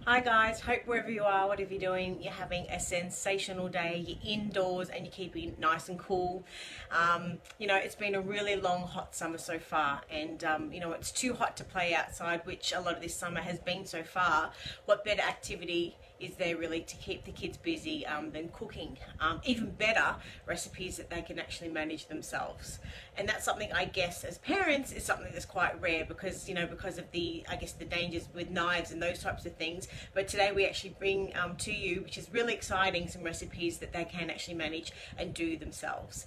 Hi guys, hope wherever you are, whatever you're doing, you're having a sensational day. You're indoors and you're keeping it nice and cool. It's been a really long, hot summer so far, and it's too hot to play outside, which a lot of this summer has been so far. What better activity is there really to keep the kids busy than cooking? Even better, recipes that they can actually manage themselves. And that's something, I guess, as parents, is something that's quite rare because of the dangers with knives and those types of things. But today we actually bring to you, which is really exciting, some recipes that they can actually manage and do themselves.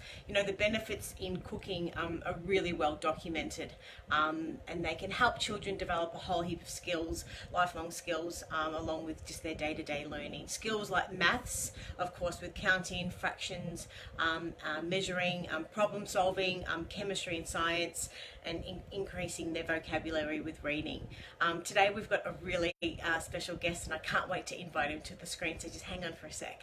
The benefits in cooking are really well documented, and they can help children develop a whole heap of skills, lifelong skills, along with just their day-to-day learning. Skills like maths, of course, with counting, fractions, measuring, problem solving, chemistry and science, and increasing their vocabulary with reading. Today we've got a really special guest, and I can't wait to invite him to the screen, so just hang on for a sec.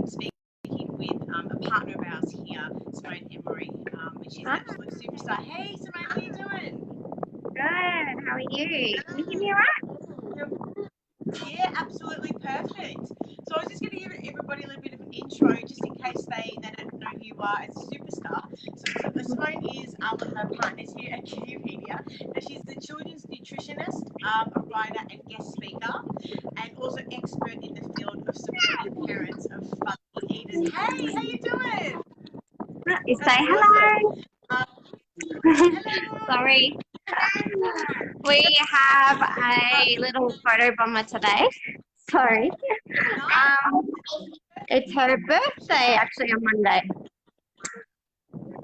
Speaking with a partner of ours here, Simone Emery, and she's an absolute superstar. Hey Simone, how are you doing? Good. How are you? Can you hear me all right? Yeah, absolutely perfect. So I was just going to give everybody a little bit of an intro, just in case they don't know who you are as a superstar. So Simone is one of our partners here at Kiddipedia. Now she's the children's nutritionist, a writer and guest speaker, and also expert in the field of supporting parents of fussy eaters. Hey, how you doing? You say That's hello. awesome. Hello. Sorry. We have a little photo bomber today. Sorry. Nice. It's her birthday actually on Monday.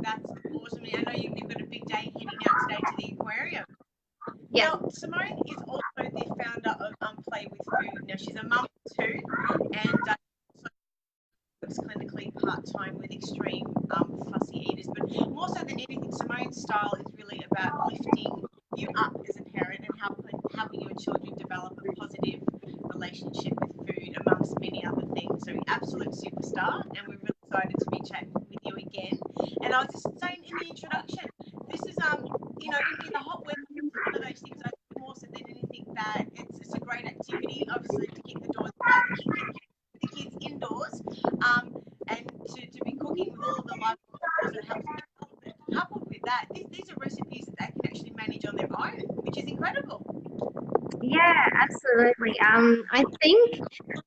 That's awesome. I know you've got a big day heading out today to the aquarium. Yeah. Now, Simone is also the founder of Play with Food. Now, she's a mum too, and also works clinically part-time with extreme fussy eaters. But more so than anything, Simone's style is really about lifting you up as a parent and helping your children develop a positive relationship with food, amongst many other things. So, absolute superstar, and we're really excited to be chatting with you again. And I was just saying in the introduction, this is in the hot weather, it's one of those things. I think more so than anything that it's a great activity, obviously, to keep the kids indoors, and to be cooking with all of the life that helps development. Coupled with that, these are recipes that they can actually manage on their own, which is incredible. Yeah, absolutely. I think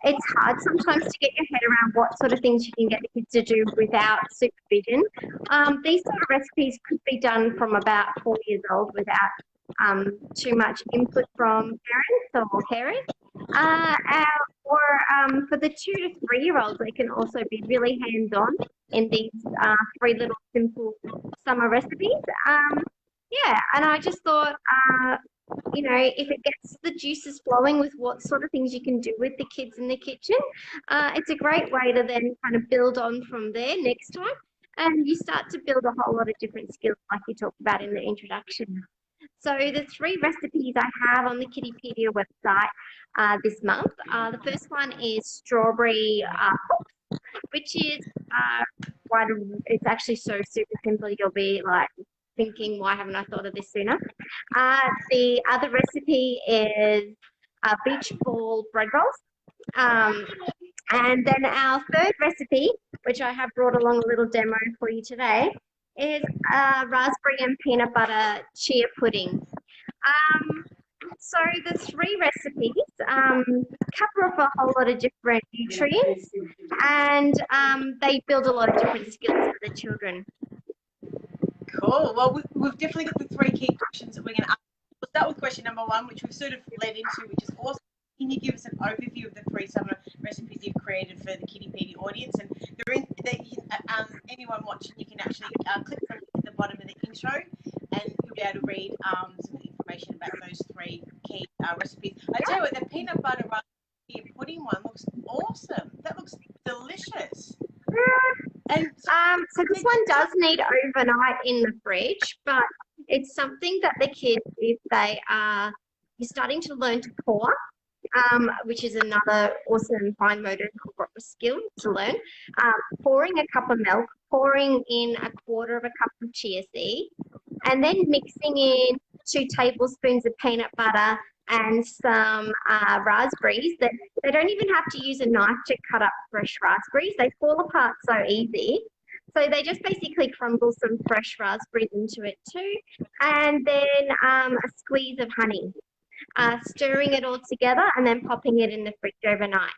it's hard sometimes to get your head around what sort of things you can get the kids to do without supervision. These sort of recipes could be done from about 4 years old without too much input from parents or carers. Or for the 2 to 3 year olds, they can also be really hands-on in these three little simple summer recipes. And I just thought, if it gets the juices flowing with what sort of things you can do with the kids in the kitchen, it's a great way to then kind of build on from there next time. And you start to build a whole lot of different skills like you talked about in the introduction. So the three recipes I have on the Kiddipedia website this month, the first one is strawberry pops, which is it's actually so super simple. You'll be like thinking, why haven't I thought of this sooner? The other recipe is beach ball bread rolls. And then our third recipe, which I have brought along a little demo for you today, is raspberry and peanut butter chia pudding. So the three recipes cover off a whole lot of different nutrients, and they build a lot of different skills for the children. Cool. Well, we've definitely got the three key questions that we're going to ask. We'll start with question number one, which we've sort of led into, which is awesome. Can you give us an overview of the three summer recipes you've created for the Kiddipedia audience? And anyone watching, you can actually click the link at the bottom of the intro, and you'll be able to read some of the information about those three key recipes. I tell you what, the peanut butter raspberry pudding one looks awesome. That looks delicious. And so this one does need overnight in the fridge, but it's something that the kids, if they are you're starting to learn to pour, which is another awesome fine motor skill to learn. Pouring a cup of milk, pouring in a quarter of a cup of chia seed, and then mixing in 2 tablespoons of peanut butter and some raspberries. That they don't even have to use a knife to cut up fresh raspberries. They fall apart so easy. So they just basically crumble some fresh raspberries into it too, and then a squeeze of honey. Stirring it all together and then popping it in the fridge overnight.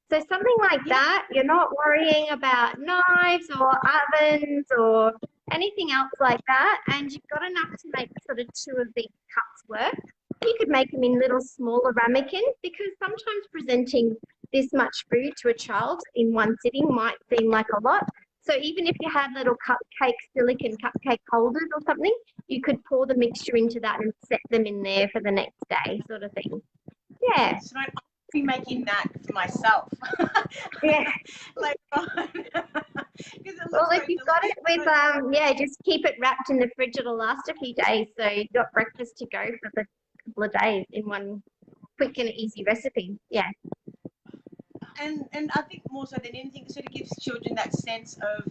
So something like that, you're not worrying about knives or ovens or anything else like that, and you've got enough to make sort of 2 of these cups work. You could make them in little smaller ramekins, because sometimes presenting this much food to a child in one sitting might seem like a lot. So even if you had little silicone cupcake holders or something, you could pour the mixture into that and set them in there for the next day, sort of thing. Yeah. So I'll be making that for myself. Yeah. Like, well, if you've got it with, just keep it wrapped in the fridge. It'll last a few days. So you've got breakfast to go for the couple of days in one quick and easy recipe. Yeah. And I think more so than anything, it sort of gives children that sense of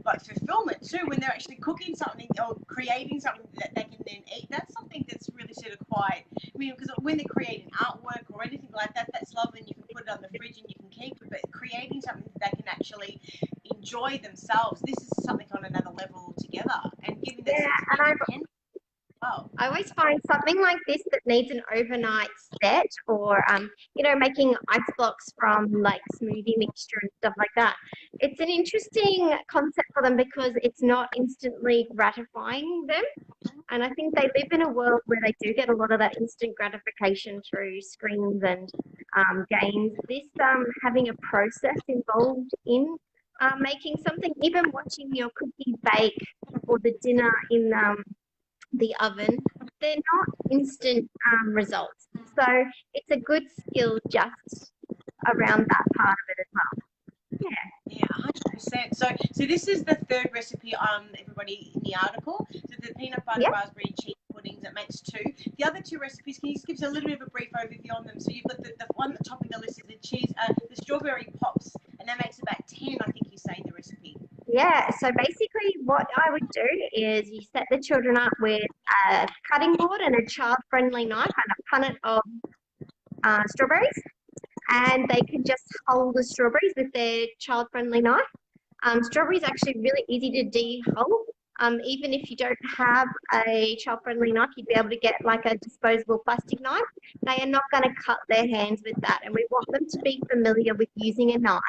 like fulfillment too, when they're actually cooking something or creating something that they can then eat. That's something that's really sort of quite, I mean, because when they're creating artwork or anything like that, that's lovely, and you can put it on the fridge and you can keep it, but creating something that they can actually enjoy themselves, this is something on another level altogether, and giving that sense of independence. Oh. I always find something like this that needs an overnight set, or making ice blocks from like smoothie mixture and stuff like that. It's an interesting concept for them because it's not instantly gratifying them. And I think they live in a world where they do get a lot of that instant gratification through screens and games. This having a process involved in making something, even watching your cookies bake or the dinner in the oven, they're not instant results. So it's a good skill just around that part of it as well. Yeah, 100%. So this is the 3rd recipe, everybody, in the article. So the peanut butter, raspberry and cheese puddings, it makes 2. The other 2 recipes, can you just give us a little bit of a brief overview on them? So you've got the one at the top of the list is the strawberry pops, and that makes about 10, I think you say, in the recipe. Yeah, so basically what I would do is you set the children up with a cutting board and a child-friendly knife and a punnet of strawberries, and they can just hull the strawberries with their child-friendly knife. Strawberries are actually really easy to de-hull. Even if you don't have a child-friendly knife, you'd be able to get like a disposable plastic knife. They are not going to cut their hands with that, and we want them to be familiar with using a knife.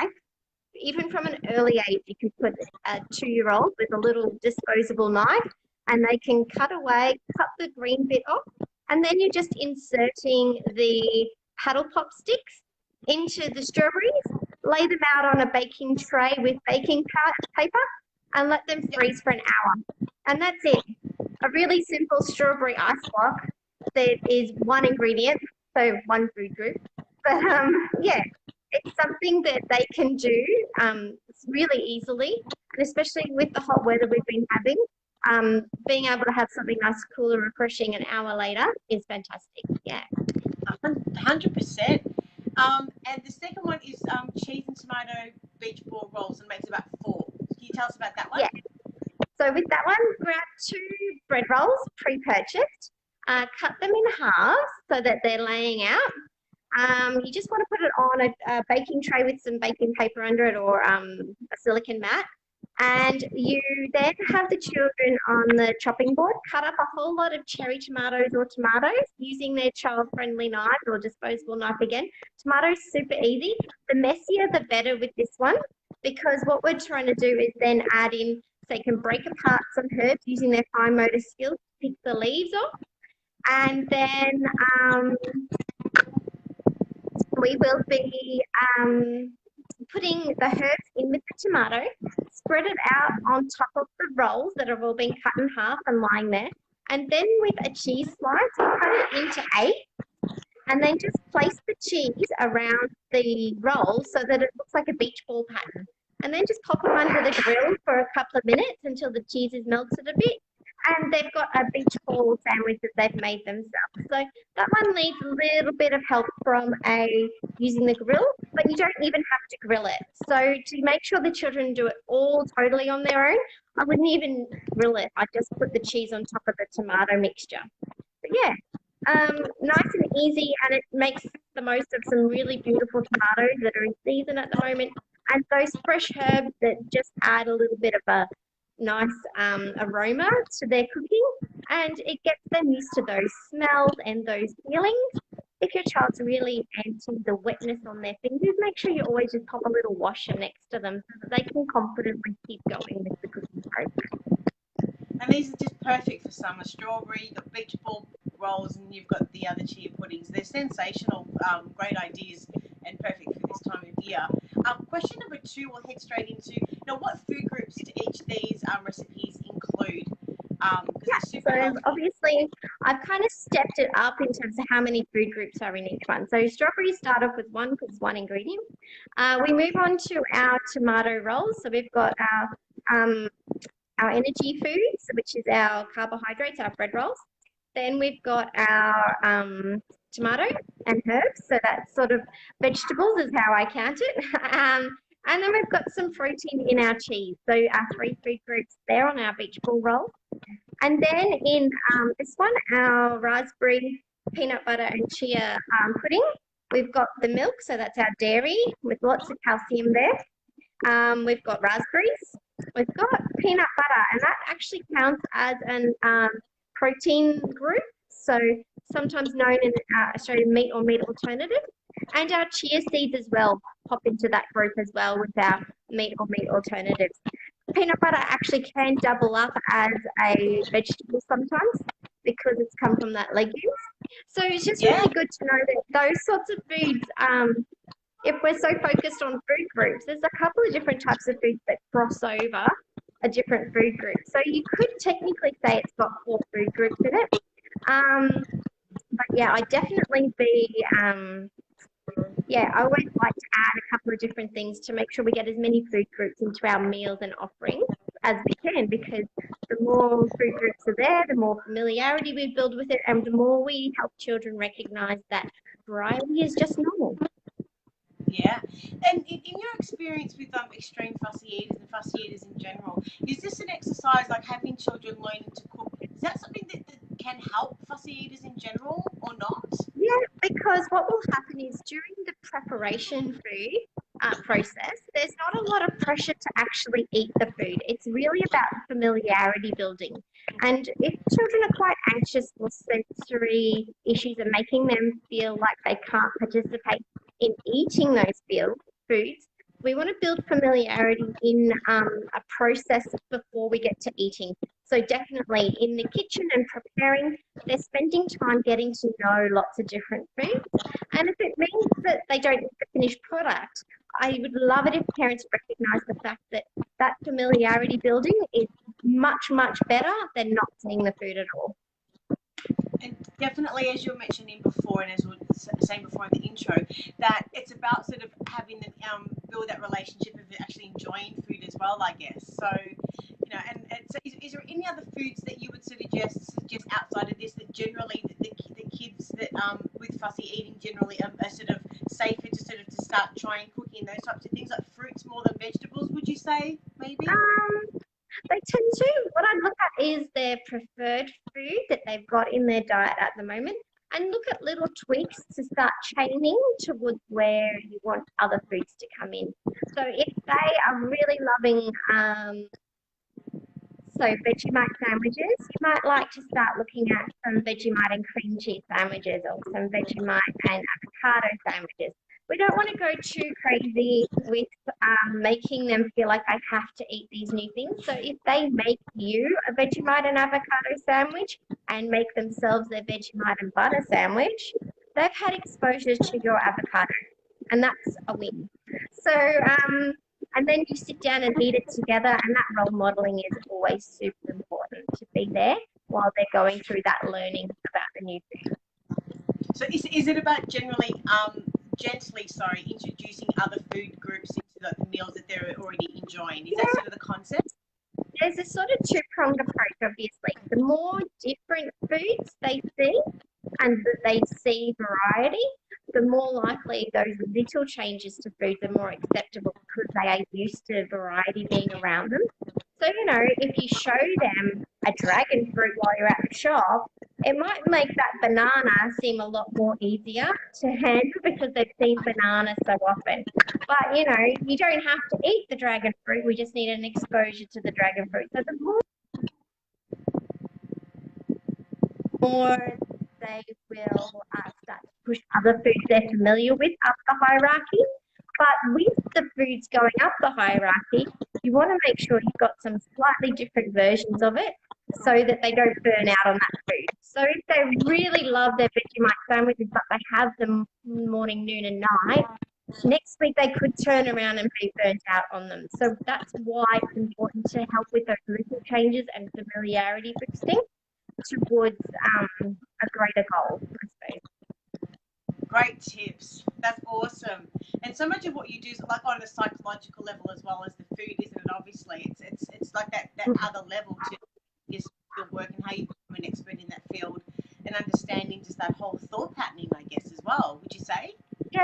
Even from an early age, you can put a 2-year-old with a little disposable knife, and they can cut the green bit off, and then you're just inserting the paddle pop sticks into the strawberries, lay them out on a baking tray with baking paper, and let them freeze for an hour. And that's it. A really simple strawberry ice block that is 1 ingredient, so 1 food group. But it's something that they can do really easily, and especially with the hot weather we've been having, being able to have something nice, cool and refreshing an hour later is fantastic. Yeah. 100%. And the second one is cheese and tomato beach ball rolls, and makes about 4. Can you tell us about that one? Yeah. So with that one, grab 2 bread rolls pre-purchased, cut them in half so that they're laying out. You just want to put it on a baking tray with some baking paper under it, or a silicone mat. And you then have the children on the chopping board cut up a whole lot of cherry tomatoes or tomatoes using their child-friendly knife or disposable knife again. Tomatoes, super easy. The messier, the better with this one, because what we're trying to do is then add in, so you can break apart some herbs using their fine motor skills to pick the leaves off. And then we will be putting the herbs in with the tomato, spread it out on top of the rolls that have all been cut in half and lying there. And then with a cheese slice, cut it into 8, and then just place the cheese around the roll so that it looks like a beach ball pattern. And then just pop them under the grill for a couple of minutes until the cheese is melted a bit. And they've got a beach ball sandwich that they've made themselves. So that one needs a little bit of help from using the grill, but you don't even have to grill it. So to make sure the children do it all totally on their own, I wouldn't even grill it. I just put the cheese on top of the tomato mixture. But yeah, nice and easy, and it makes the most of some really beautiful tomatoes that are in season at the moment, and those fresh herbs that just add a little bit of a nice aroma to their cooking, and it gets them used to those smells and those feelings. If your child's really anti the wetness on their fingers, make sure you always just pop a little washer next to them so that they can confidently keep going with the cooking process. And these are just perfect for summer. Strawberry, you've got beach ball rolls, and you've got the other chia puddings. They're sensational, great ideas, and perfect for this time of year. Question number 2, we'll head straight into, what food groups do each of these recipes include? So obviously I've kind of stepped it up in terms of how many food groups are in each one. So strawberries start off with one because it's one ingredient. We move on to our tomato rolls. So we've got our energy foods, which is our carbohydrates, our bread rolls. Then we've got our tomato and herbs. So that's sort of vegetables is how I count it. And then we've got some protein in our cheese. So our 3 food groups there on our beach ball roll. And then in this one, our raspberry, peanut butter and chia pudding, we've got the milk, so that's our dairy with lots of calcium there. We've got raspberries, we've got peanut butter, and that actually counts as an protein group, so sometimes known in Australian meat or meat alternative. And our chia seeds as well pop into that group as well with our meat or meat alternatives. Peanut butter actually can double up as a vegetable sometimes because it's come from that legumes. So it's just really good to know that those sorts of foods, if we're so focused on food groups, there's a couple of different types of foods that cross over a different food group. So you could technically say it's got 4 food groups in it. But yeah, I definitely I always like to add a couple of different things to make sure we get as many food groups into our meals and offerings as we can, because the more food groups are there, the more familiarity we build with it, and the more we help children recognise that variety is just normal. Yeah. And in your experience with extreme fussy eaters and fussy eaters in general, is this an exercise like having children learning to cook? Is that something that can help fussy eaters in general or not? Yeah, because what will happen is during the preparation food process, there's not a lot of pressure to actually eat the food. It's really about familiarity building. And if children are quite anxious or sensory issues are making them feel like they can't participate in eating those foods, we want to build familiarity in a process before we get to eating. So definitely in the kitchen and preparing, they're spending time getting to know lots of different foods. And if it means that they don't eat the finished product, I would love it if parents recognise the fact that that familiarity building is much, much better than not seeing the food at all. And definitely, as you were mentioning before, and as we were saying before in the intro, that it's about sort of having them build that relationship of actually enjoying food as well, I guess. So, and so is there any other foods that you would suggest outside of this that generally the kids that with fussy eating generally are sort of safer to start trying cooking those types of things, like fruits more than vegetables, would you say, maybe? They tend to. What I look at is their preferred food that they've got in their diet at the moment, and look at little tweaks to start chaining towards where you want other foods to come in. So if they are really loving Vegemite sandwiches, you might like to start looking at some Vegemite and cream cheese sandwiches or some Vegemite and avocado sandwiches. We don't want to go too crazy with making them feel like I have to eat these new things. So if they make you a Vegemite and avocado sandwich and make themselves their Vegemite and butter sandwich, they've had exposure to your avocado, and that's a win. So, and then you sit down and eat it together, and that role modelling is always super important to be there while they're going through that learning about the new food. So is it about gently introducing other food groups into the meals that they're already enjoying? Is that sort of the concept? There's a sort of two-pronged approach, obviously. The more different foods they see and that they see variety, the more likely those little changes to foods are more acceptable because they are used to variety being around them. So, if you show them a dragon fruit while you're at the shop, it might make that banana seem a lot more easier to handle because they've seen bananas so often. But, you don't have to eat the dragon fruit. We just need an exposure to the dragon fruit. So the more they will start to push other foods they're familiar with up the hierarchy. But with the foods going up the hierarchy, you want to make sure you've got some slightly different versions of it so that they don't burn out on that food. So if they really love their Vegemite sandwiches, but they have them morning, noon, and night, next week they could turn around and be burnt out on them. So that's why it's important to help with those little changes and familiarity boosting towards a greater goal, I suppose. Great tips. That's awesome. And so much of what you do is like on a psychological level as well as the food, isn't it? Obviously, it's like that other level to your work and how you become an expert in that field and understanding just that whole thought patterning, I guess, as well. Would you say? Yeah,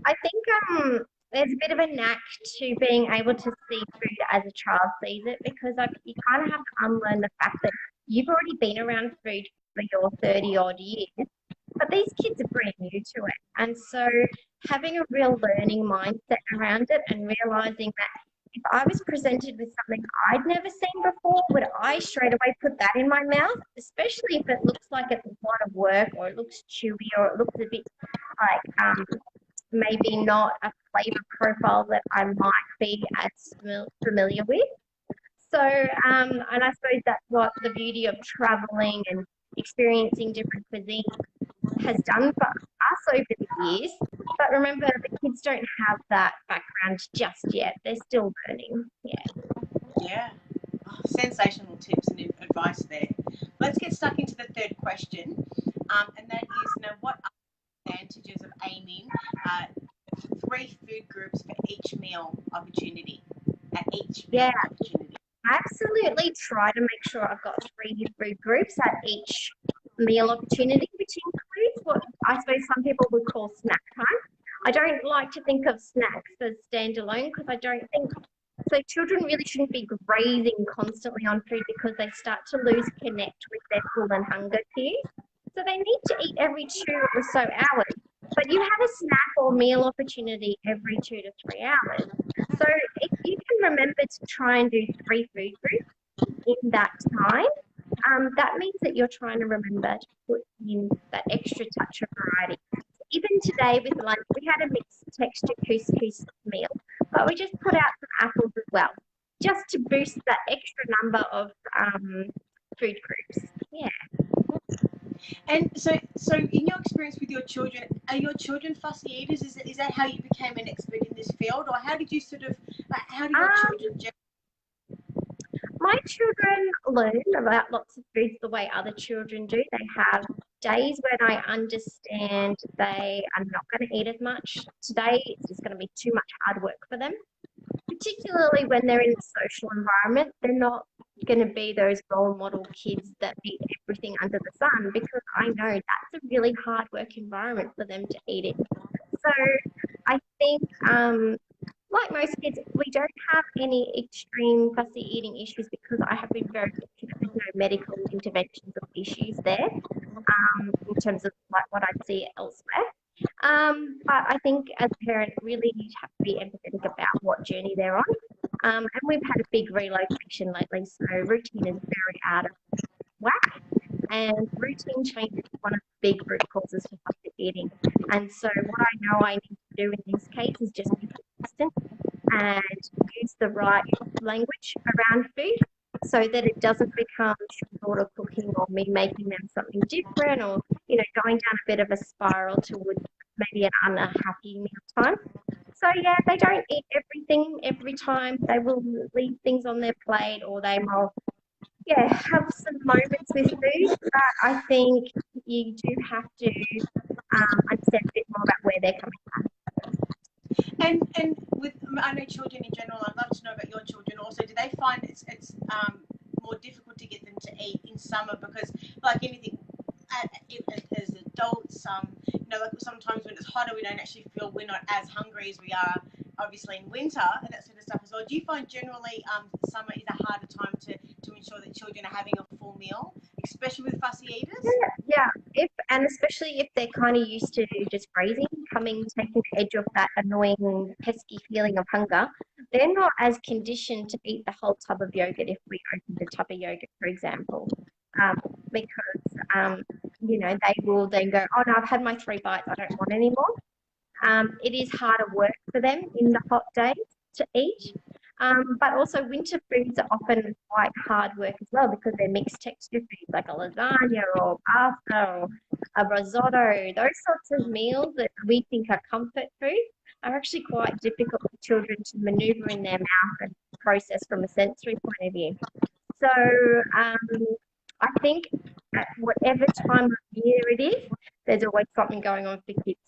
I think there's a bit of a knack to being able to see food as a child sees it because you kind of have to unlearn the fact that you've already been around food for your 30 odd years, but these kids are brand new to it. And so having a real learning mindset around it and realizing that if I was presented with something I'd never seen before, would I straight away put that in my mouth? Especially if it looks like it's a lot of work or it looks chewy or it looks a bit like maybe not a flavor profile that I might be as familiar with. So, and I suppose that's what the beauty of traveling and experiencing different cuisines has done for us over the years. But remember, the kids don't have that background just yet. They're still learning. Yeah. Oh, sensational tips and advice there. Let's get stuck into the third question. And that is, what are the advantages of aiming 3 food groups for each meal opportunity? At each meal opportunity. Absolutely try to make sure I've got 3 food groups at each meal opportunity, which includes what I suppose some people would call snack time. I don't like to think of snacks as standalone because I don't think so. Children really shouldn't be grazing constantly on food because they start to lose connect with their full and hunger cues. So they need to eat every 2 or so hours. But you have a snack or meal opportunity every 2 to 3 hours. So if you can remember to try and do 3 food groups in that time, that means that you're trying to remember to put in that extra touch of variety. Even today with lunch, we had a mixed texture couscous meal, but we just put out some apples as well, just to boost that extra number of food groups. Yeah. And so in your experience with your children, are your children fussy eaters? Is that how you became an expert in this field, or how did you how do your children? My children learn about lots of foods the way other children do. They have days when I understand they are not going to eat as much. Today it's just going to be too much hard work for them, particularly when they're in a social environment. They're not going to be those role model kids that eat everything under the sun because I know that's a really hard work environment for them to eat in. So I think like most kids, we don't have any extreme fussy eating issues because I have been very fortunate with no medical interventions or issues there in terms of like what I see elsewhere. But I think as a parent, really you have to be empathetic about what journey they're on. And we've had a big relocation lately, so routine is very out of whack. And routine change is one of the big root causes for fussy eating. And so what I know I need to do in this case is just be consistent and use the right language around food so that it doesn't become short of cooking or me making them something different or, going down a bit of a spiral towards maybe an unhappy mealtime. So, yeah, they don't eat everything every time. They will leave things on their plate or they will, have some moments with food. But I think you do have to understand a bit more about where they're coming from. And with, I know children in general, I'd love to know about your children also. Do they find it's more difficult to get them to eat in summer because, like anything, as adults, like sometimes when it's hotter, we don't actually feel, we're not as hungry as we are obviously in winter and that sort of stuff as well. Do you find generally summer is a harder time to ensure that children are having a full meal, especially with fussy eaters? Yeah, and especially if they're kind of used to just grazing, taking the edge off that annoying, pesky feeling of hunger, they're not as conditioned to eat the whole tub of yogurt if we opened a tub of yogurt, for example, because they will then go, oh no, I've had my 3 bites, I don't want any more. It is harder work for them in the hot days to eat. But also winter foods are often quite hard work as well because they're mixed texture foods like a lasagna or pasta or a risotto. Those sorts of meals that we think are comfort food are actually quite difficult for children to maneuver in their mouth and process from a sensory point of view. So I think at whatever time of year it is, there's always something going on for kids.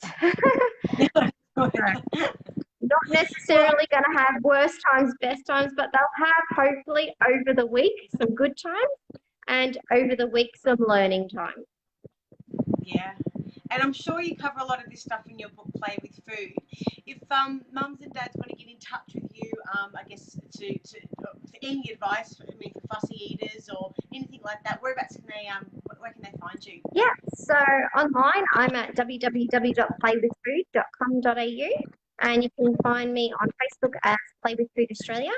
So, not necessarily going to have worst times, best times, but they'll have hopefully over the week some good times and over the week some learning time. Yeah. And I'm sure you cover a lot of this stuff in your book, Play with Food. If mums and dads want to get in touch with you, I guess for any advice, for fussy eaters or anything like that, where can they find you? Yeah, so online I'm at www.playwithfood.com.au and you can find me on Facebook as Play with Food Australia.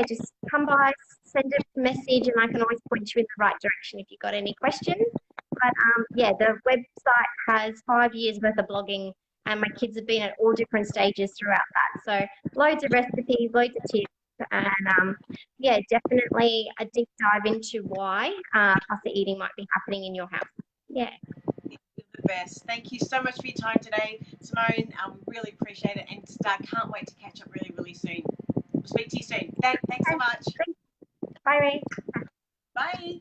Just come by, send a message, and I can always point you in the right direction if you've got any questions. But the website has 5 years worth of blogging, and my kids have been at all different stages throughout that. So loads of recipes, loads of tips, and definitely a deep dive into why fussy eating might be happening in your house. Yeah. You're the best. Thank you so much for your time today, Simone. Really appreciate it, and can't wait to catch up really, really soon. We'll speak to you soon. Thanks so much. Bye, Ray. Bye.